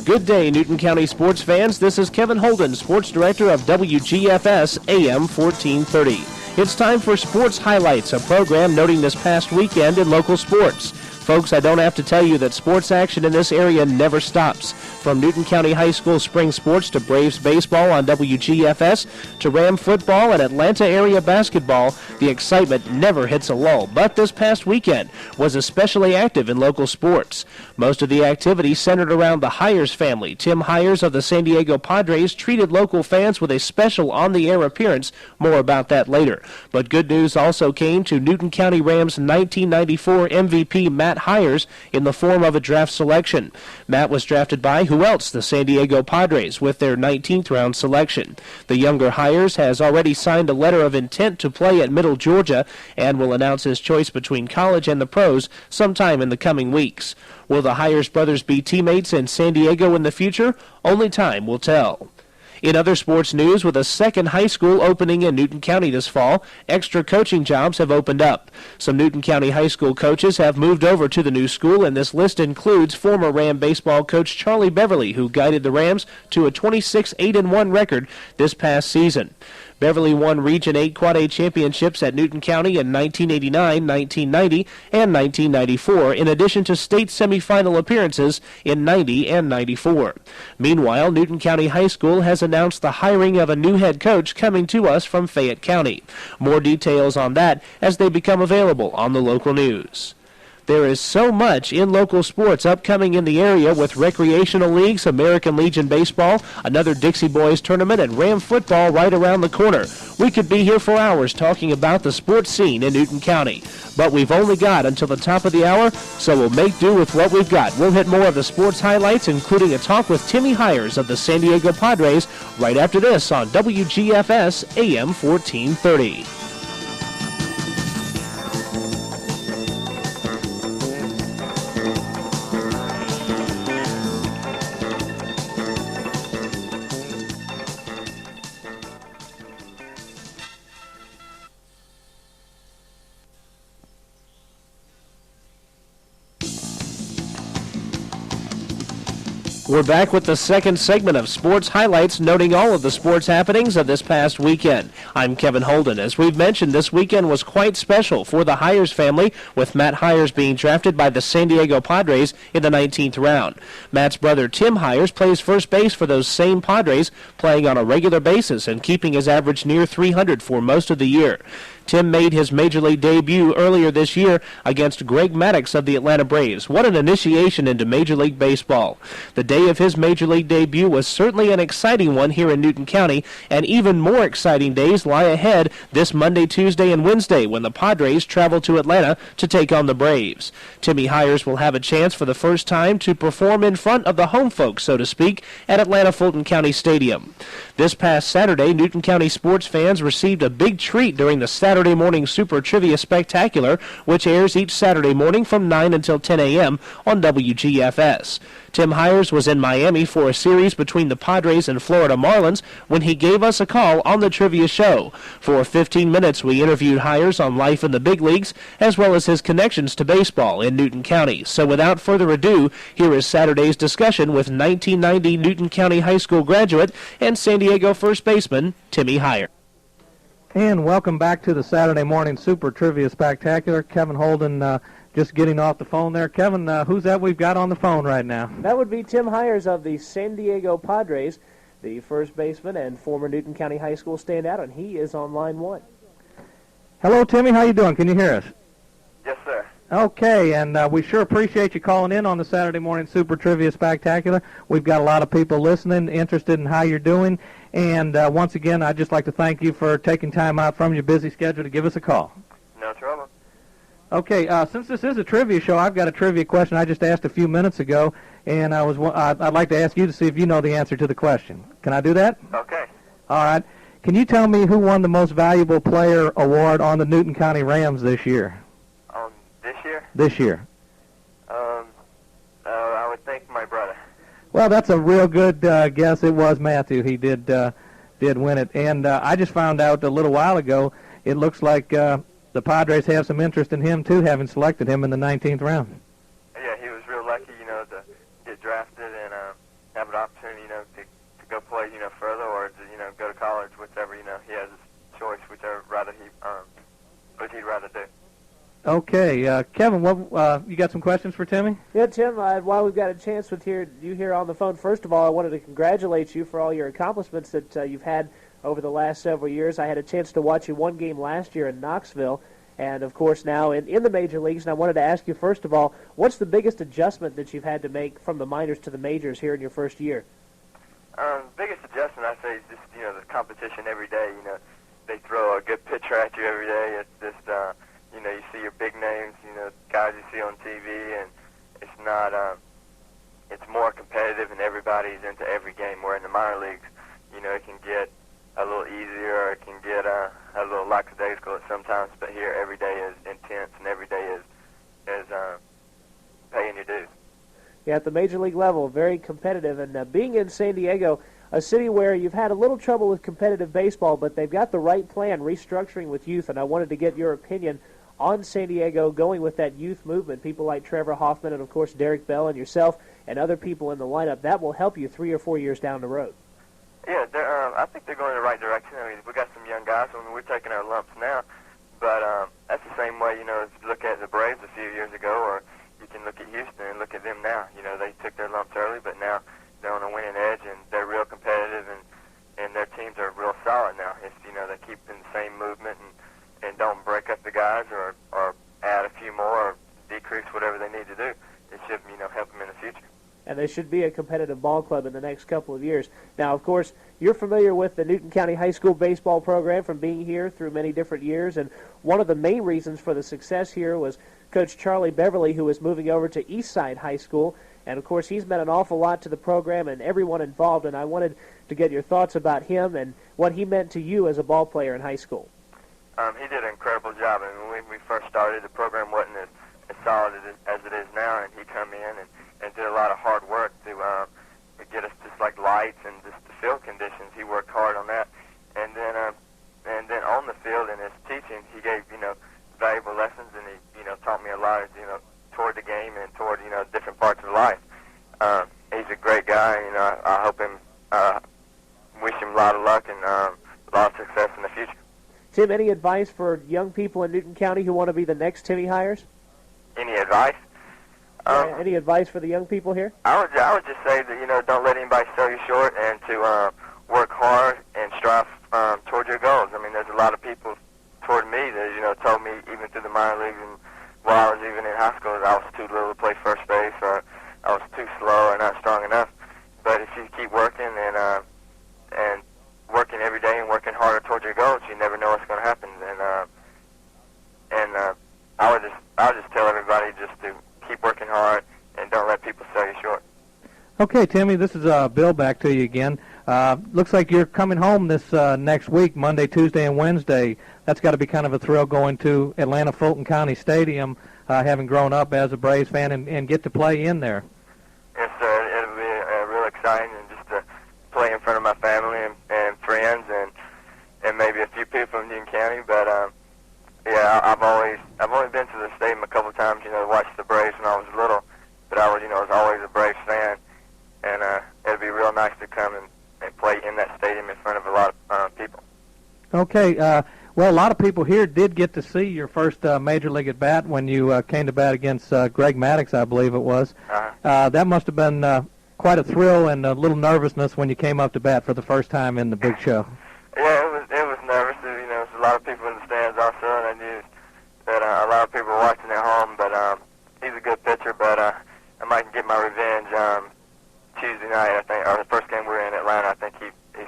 Good day, Newton County sports fans. This is Kevin Holden, Sports Director of WGFS AM 1430. It's time for Sports Highlights, a program noting this past weekend in local sports. Folks, I don't have to tell you that sports action in this area never stops. From Newton County High School spring sports to Braves baseball on WGFS to Ram football and Atlanta area basketball, the excitement never hits a lull. But this past weekend was especially active in local sports. Most of the activity centered around the Hyers family. Tim Hyers of the San Diego Padres treated local fans with a special on-the-air appearance. More about that later. But good news also came to Newton County Rams 1994 MVP Matt Hyers in the form of a draft selection. Matt was drafted by who else? The San Diego Padres with their 19th round selection. The younger Hyers has already signed a letter of intent to play at Middle Georgia and will announce his choice between college and the pros sometime in the coming weeks. Will the Hyers brothers be teammates in San Diego in the future? Only time will tell. In other sports news, with a second high school opening in Newton County this fall, extra coaching jobs have opened up. Some Newton County high school coaches have moved over to the new school, and this list includes former Ram baseball coach Charlie Beverly, who guided the Rams to a 26-8-1 record this past season. Beverly won Region 8 Quad A championships at Newton County in 1989, 1990, and 1994, in addition to state semifinal appearances in 90 and 94. Meanwhile, Newton County High School has announced the hiring of a new head coach coming to us from Fayette County. More details on that as they become available on the local news. There is so much in local sports upcoming in the area with recreational leagues, American Legion baseball, another Dixie Boys tournament, and Ram football right around the corner. We could be here for hours talking about the sports scene in Newton County. But we've only got until the top of the hour, so we'll make do with what we've got. We'll hit more of the sports highlights, including a talk with Timmy Hyers of the San Diego Padres, right after this on WGFS AM 1430. We're back with the second segment of Sports Highlights, noting all of the sports happenings of this past weekend. I'm Kevin Holden. As we've mentioned, this weekend was quite special for the Hyers family, with Matt Hyers being drafted by the San Diego Padres in the 19th round. Matt's brother Tim Hyers plays first base for those same Padres, playing on a regular basis and keeping his average near 300 for most of the year. Tim made his Major League debut earlier this year against Greg Maddox of the Atlanta Braves. What an initiation into Major League Baseball. The day of his Major League debut was certainly an exciting one here in Newton County, and even more exciting days lie ahead this Monday, Tuesday, and Wednesday when the Padres travel to Atlanta to take on the Braves. Timmy Hyers will have a chance for the first time to perform in front of the home folks, so to speak, at Atlanta Fulton County Stadium. This past Saturday, Newton County sports fans received a big treat during the Saturday Morning Super Trivia Spectacular, which airs each Saturday morning from 9 until 10 a.m. on WGFS. Tim Hyers was in Miami for a series between the Padres and Florida Marlins when he gave us a call on the trivia show. For 15 minutes, we interviewed Hyers on life in the big leagues, as well as his connections to baseball in Newton County. So without further ado, here is Saturday's discussion with 1990 Newton County High School graduate and San Diego first baseman Timmy Hyers. And welcome back to the Saturday Morning Super Trivia Spectacular. Kevin Holden just getting off the phone there. Kevin, who's that we've got on the phone right now? That would be Tim Hyers of the San Diego Padres, the first baseman and former Newton County High School standout, and he is on line one. Hello, Timmy. How you doing? Can you hear us? Yes, sir. Okay, and we sure appreciate you calling in on the Saturday Morning Super Trivia Spectacular. We've got a lot of people listening, interested in how you're doing. And once again, I'd just like to thank you for taking time out from your busy schedule to give us a call. No trouble. Okay, since this is a trivia show, I've got a trivia question I just asked a few minutes ago, and I'd like to ask you to see if you know the answer to the question. Can I do that? Okay. All right. Can you tell me who won the Most Valuable Player award on the Newton County Rams this year? This year? This year. I would think my brother. Well, that's a real good guess. It was Matthew. He did win it. And I just found out a little while ago, it looks like the Padres have some interest in him, too, having selected him in the 19th round. Yeah, he was real lucky, to get drafted and have he'd rather do. Okay, Kevin, you got some questions for Timmy? Yeah, Tim, while we've got a chance with you here on the phone, first of all, I wanted to congratulate you for all your accomplishments that you've had over the last several years. I had a chance to watch you one game last year in Knoxville, and, of course, now in the major leagues. And I wanted to ask you, first of all, what's the biggest adjustment that you've had to make from the minors to the majors here in your first year? Biggest adjustment, I'd say, is just, the competition every day. They throw a good pitcher at you every day. It's just, you see your big names, guys you see on TV, and it's not, it's more competitive and everybody's into every game. Where in the minor leagues, it can get a little easier, or it can get a little lackadaisical sometimes, but here every day is intense and every day is paying your dues. Yeah, at the major league level, very competitive. And being in San Diego, a city where you've had a little trouble with competitive baseball, but they've got the right plan, restructuring with youth, and I wanted to get your opinion on San Diego going with that youth movement. People like Trevor Hoffman and, of course, Derek Bell and yourself and other people in the lineup. That will help you 3 or 4 years down the road. Yeah, I think they're going in the right direction. I mean, we got some young guys. We're taking our lumps now, but that's the same way, if you look at the Braves a few years ago, or you can look at Houston and look at them now. They took their lumps early, but now they're on a winning edge, and they're real competitive, and their teams are real solid now. If, they keep in the same movement and don't break up the guys or add a few more or decrease whatever they need to do, it should, help them in the future. And they should be a competitive ball club in the next couple of years. Now, of course, you're familiar with the Newton County High School baseball program from being here through many different years, and one of the main reasons for the success here was Coach Charlie Beverly, who is moving over to Eastside High School, and, of course, he's meant an awful lot to the program and everyone involved, and I wanted to get your thoughts about him and what he meant to you as a ball player in high school. He did an incredible job. I mean, when we first started, the program wasn't as solid as it is now, and he come in and did a lot of hard work to get us just like lights and just the field conditions. He worked hard on that, and then on the field in his teaching, he gave valuable lessons, and he taught me a lot toward the game and toward different parts of life. He's a great guy. I hope him wish him a lot of luck and a lot of success in the future. Tim, any advice for young people in Newton County who want to be the next Timmy Hyers? Any advice? Any advice for the young people here? I would just say that don't let anybody sell you short, and to work hard and strive toward your goals. I mean, there's a lot of people toward me that told me even through the minor leagues and while I was even in high school that I was too little to play first base, or I was too slow or not strong enough. But if you keep working and working every day and working harder toward your goals, you never know what's going to happen. And I would just tell everybody just to keep working hard and don't let people sell you short. Okay, Timmy, this is Bill back to you again. Looks like you're coming home this next week, Monday, Tuesday, and Wednesday. That's got to be kind of a thrill going to Atlanta Fulton County Stadium, having grown up as a Braves fan, and get to play in there. Yes, sir. It'll be real exciting, and just to play in front of my family and friends and maybe a few people from Newton County. But yeah, I've only been to the stadium a couple of times, to watch the Braves when I was little. But I was always a Braves fan, and it'd be real nice to come and play in that stadium in front of a lot of people. Okay. Well, a lot of people here did get to see your first Major League at-bat when you came to bat against Greg Maddox, I believe it was. That must have been quite a thrill and a little nervousness when you came up to bat for the first time in the big show. Yeah, it was nervous. There's a lot of people in the stands also, and I knew that a lot of people were watching at home. But he's a good pitcher, but I might get my revenge Tuesday night, I think, or the first game we were in Atlanta. I think he's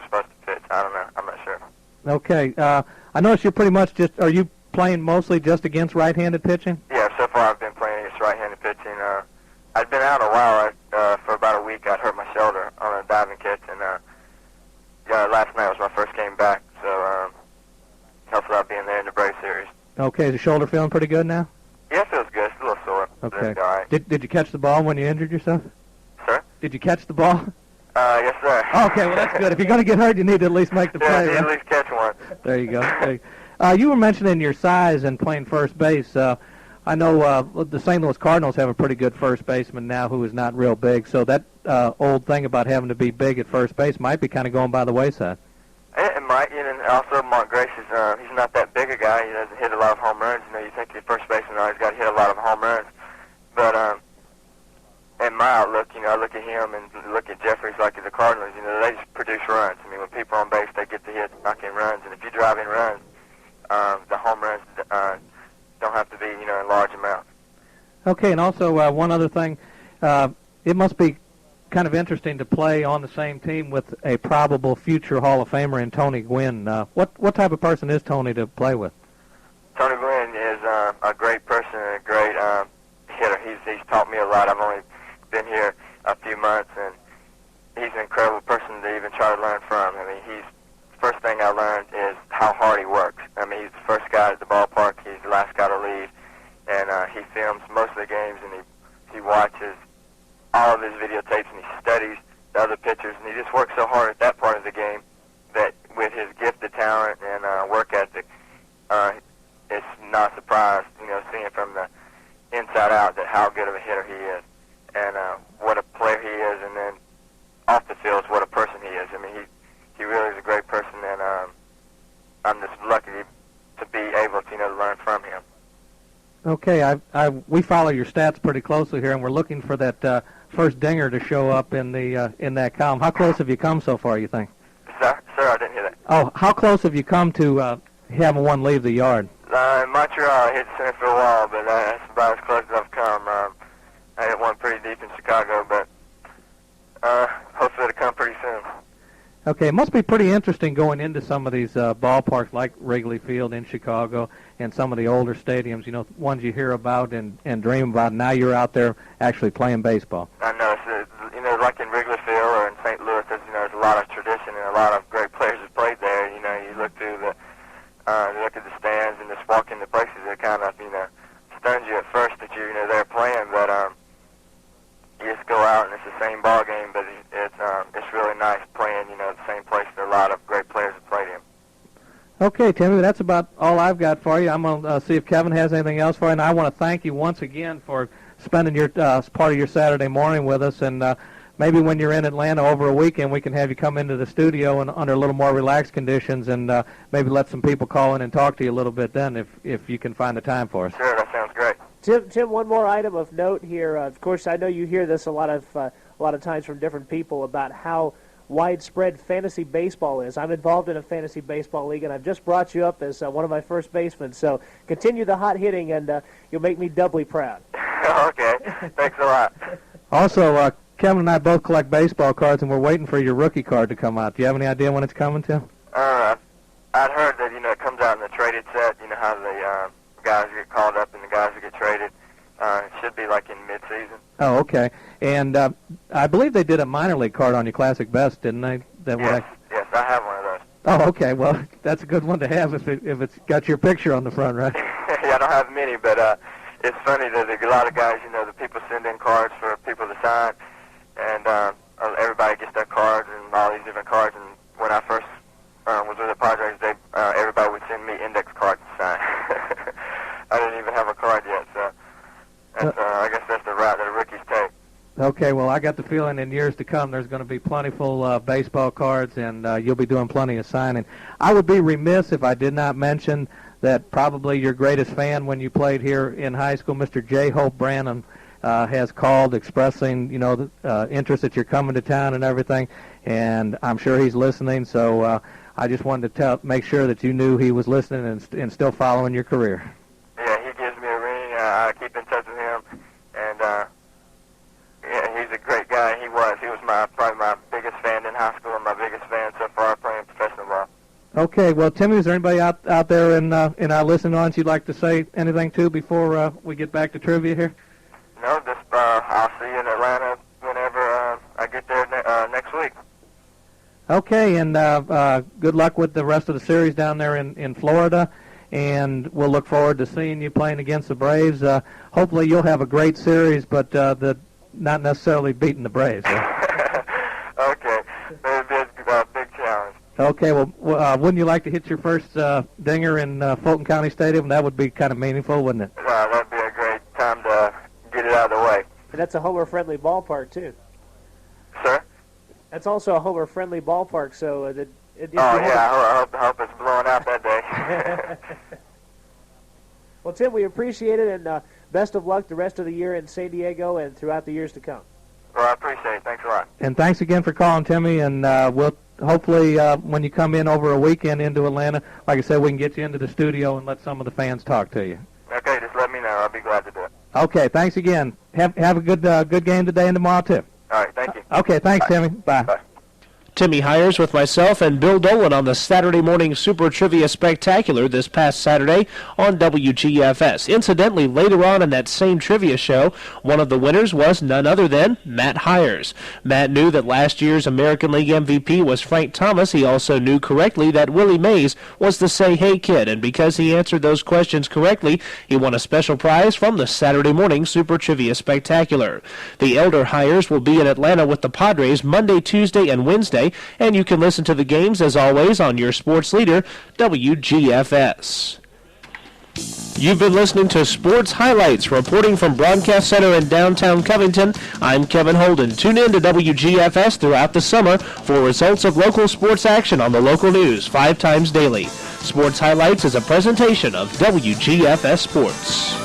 supposed to pitch. I don't know. I'm not sure. Okay. I noticed you're pretty much are you playing mostly just against right-handed pitching? Yeah, so far I've been playing against right-handed pitching. I'd been out a while. For about a week, I'd hurt my shoulder on a diving catch, and last night was my first game back, so hopefully I'll be in there in the Braves series. Okay. Is the shoulder feeling pretty good now? Yeah, it feels good. It's a little sore. Okay. It's all right. Did you catch the ball when you injured yourself? Sir? Did you catch the ball? Yes, sir. Okay, well, that's good. If you're going to get hurt, you need to at least make the play. Yeah, Right? at least catch one. There you go. You were mentioning your size and playing first base. I know the St. Louis Cardinals have a pretty good first baseman now who is not real big, so that old thing about having to be big at first base might be kind of going by the wayside. It might, and also Mark Grace is he's not that big a guy. He doesn't hit a lot of home runs. You know, you think the first baseman always got to hit a lot of home runs, but in my outlook, you know, I look at him and look at Jeffries like the Cardinals. You know, they just produce runs. I mean, when people on base, they get to hit, knock in runs, and if you drive in runs, the home runs don't have to be, you know, in large amounts. Okay, and also one other thing, it must be kind of interesting to play on the same team with a probable future Hall of Famer in Tony Gwynn. What type of person is Tony to play with? Tony Gwynn is a great person and a great hitter. He's taught me a lot. I've only been here a few months, and he's an incredible person to even try to learn from. I mean, first thing I learned is how hard he works. I mean, he's the first guy at the ballpark. He's the last guy to leave, and he films most of the games, and he watches all of his videotapes, and he studies the other pitchers, and he just works so hard at that part of the game that with his gift of talent and work ethic, it's not a surprise, you know, seeing from the inside out that how good of a hitter he is, and what a player he is, and then off the field, what a person he is. I mean, he really is a great person, and I'm just lucky to be able to, you know, to learn from him. Okay, we follow your stats pretty closely here, and we're looking for that first dinger to show up in that column. How close have you come so far, you think? Sir, I didn't hear that. Oh, how close have you come to having one leave the yard? In Montreal, I hit center field wall, but that's about as close as I've come. I hit one pretty deep in Chicago, but hopefully it'll come pretty soon. Okay, it must be pretty interesting going into some of these ballparks like Wrigley Field in Chicago and some of the older stadiums, you know, ones you hear about and dream about. Now you're out there actually playing baseball. I know. You know, like in Wrigley Field or in St. Louis, there's a lot of tradition and a lot of great players that played there. You know, you look through you look at the stands and just walk into places that kind of, you know, stuns you at first that you're, you know, there playing, but you just go out and it's the same ball game, but it's really nice playing, you know, the same place that a lot of great players have played in. Okay, Timmy, that's about all I've got for you. I'm going to see if Kevin has anything else for you, and I want to thank you once again for spending your part of your Saturday morning with us, and maybe when you're in Atlanta over a weekend, we can have you come into the studio and under a little more relaxed conditions, and maybe let some people call in and talk to you a little bit then, if you can find the time for us. Sure, that sounds great. Tim, one more item of note here. Of course, I know you hear this a lot of times from different people about how widespread fantasy baseball is. I'm involved in a fantasy baseball league, and I've just brought you up as one of my first basemen. So continue the hot hitting, and you'll make me doubly proud. Okay, thanks a lot. Also, Kevin and I both collect baseball cards, and we're waiting for your rookie card to come out. Do you have any idea when it's coming, Tim? I'd heard that, you know, it comes out in the traded set. You know how the guys get called up and the guys that get traded. It should be like in mid-season. Oh, okay. And I believe they did a minor league card on your Classic Best, didn't they? Yes, I have one of those. Oh, okay. Well, that's a good one to have if it's got your picture on the front, right? Yeah, I don't have many, but it's funny that a lot of guys, you know, the people send in cards for people to sign, and everybody gets their cards and all these different cards. And when I first was with the Padres, everybody would send me index cards to sign. I didn't even have a card yet, so I guess that's the route that the rookies take. Okay, well, I got the feeling in years to come there's going to be plentiful baseball cards, and you'll be doing plenty of signing. I would be remiss if I did not mention that probably your greatest fan when you played here in high school, Mr. J. Hope Branham, has called expressing, you know, the interest that you're coming to town and everything, and I'm sure he's listening, so I just wanted to make sure that you knew he was listening and still following your career. Yeah, he gives me a ring. I keep in touch with him, and yeah, he's a great guy. He was probably my biggest fan in high school and my biggest fan so far playing professional ball. Okay, well, Timmy, is there anybody out there in our listening audience you'd like to say anything to before we get back to trivia here? No, just I'll see you in Atlanta whenever I get there next week. Okay, and good luck with the rest of the series down there in Florida, and we'll look forward to seeing you playing against the Braves. Hopefully you'll have a great series, but not necessarily beating the Braves. Okay, that'd be a big challenge. Okay, well, wouldn't you like to hit your first dinger in Fulton County Stadium? That would be kind of meaningful, wouldn't it? That'd be a great time to get it out of the way. And that's a homer-friendly ballpark, too. Sir? That's also a homer-friendly ballpark, so I hope it's blowing out that day. Well, Tim, we appreciate it, and best of luck the rest of the year in San Diego and throughout the years to come. Well, I appreciate it. Thanks a lot. And thanks again for calling, Timmy, and we'll hopefully when you come in over a weekend into Atlanta, like I said, we can get you into the studio and let some of the fans talk to you. Okay, just let me know. I'll be glad to do it. Okay, thanks again. Have a good game today and tomorrow, too. All right, thank you. Okay, thanks, Bye. Timmy. Bye. Bye. Timmy Hyers with myself and Bill Dolan on the Saturday Morning Super Trivia Spectacular this past Saturday on WGFS. Incidentally, later on in that same trivia show, one of the winners was none other than Matt Hyers. Matt knew that last year's American League MVP was Frank Thomas. He also knew correctly that Willie Mays was the Say Hey Kid, and because he answered those questions correctly, he won a special prize from the Saturday Morning Super Trivia Spectacular. The elder Hyers will be in Atlanta with the Padres Monday, Tuesday, and Wednesday, and you can listen to the games, as always, on your sports leader, WGFS. You've been listening to Sports Highlights, reporting from Broadcast Center in downtown Covington. I'm Kevin Holden. Tune in to WGFS throughout the summer for results of local sports action on the local news 5 times daily. Sports Highlights is a presentation of WGFS Sports.